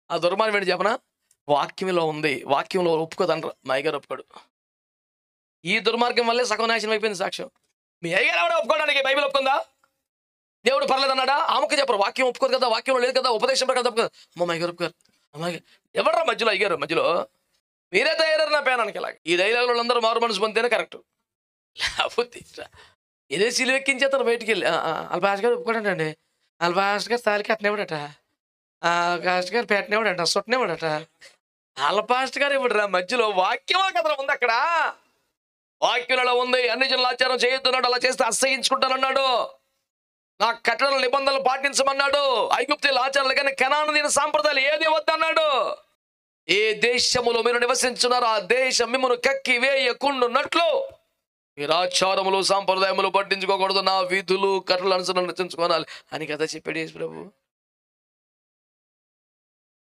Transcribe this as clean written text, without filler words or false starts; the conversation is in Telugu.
ఆ దుర్మార్గం ఏంటి చెప్పనా? వాక్యంలో ఉంది. వాక్యంలో ఒప్పుకోదంటారు. మా అయ్యగారు ఒప్పుకోడు. ఈ దుర్మార్గం వల్లే సగం నాశనం అయిపోయింది సాక్ష్యం. మీ అయ్యగారు ఎవడో ఒప్పుకోవడానికి బైబిల్ ఒప్పుకుందా? దేవుడు పర్లేదన్నాడా? ఆమెకు చెప్పరు. వాక్యం ఒప్పుకోదు కదా! వాక్యంలో లేదు కదా! ఉపదేశం ప్రకారం తప్పు కదా! అమ్మో! మా అయ్యగారు ఒప్పుకోరు. అమ్మాయి ఎవర్రా మధ్యలో అయ్యగారు మధ్యలో? మీరే తయారయ్యారు నా పేనానికి ఇలాగ. ఈ డైలాగులోళ్ళందరూ మారు మనసు పొందితేనే కరెక్టు. లేకపోతే ఇదే సిలువెక్కించేస్తారు బయటికెళ్ళి. ఆళ్ళ పాస్టర్ గారు ఒప్పుకోడంటండి. ఆళ్ళ పాస్టర్ గారు తాళి కట్టనివ్వడట. పాస్టర్ గారు పెట్టనివ్వడంట. సుట్టనివ్వడట. ఆళ్ళ పాస్టర్ గారు ఇవ్వడురా మధ్యలో వాక్యమా కదరా ఉందక్కడ. వాక్యంలో ఉంది. అన్ని జనుల ఆచారం చేయొద్దన్నాడు. అలా చేస్తే అసహ్యించుకుంటానన్నాడు. నా కట్టడల నిబంధనలు పాటించమన్నాడు. ఐగుప్తీయుల ఆచారాలు కానీ కనానీయుల సాంప్రదాయాలు ఏది వద్దన్నాడు. ఏ దేశములో మీరు నివసించున్నారో ఆ దేశం మిమ్మల్ని కక్కి వేయకుండున్నట్లు మీరు ఆచారములు సాంప్రదాయములు పట్టించుకోకూడదు. నా విధులు కట్టడలు అనుసరించుకోవాలి అని కదా చెప్పాడు యేసు ప్రభు.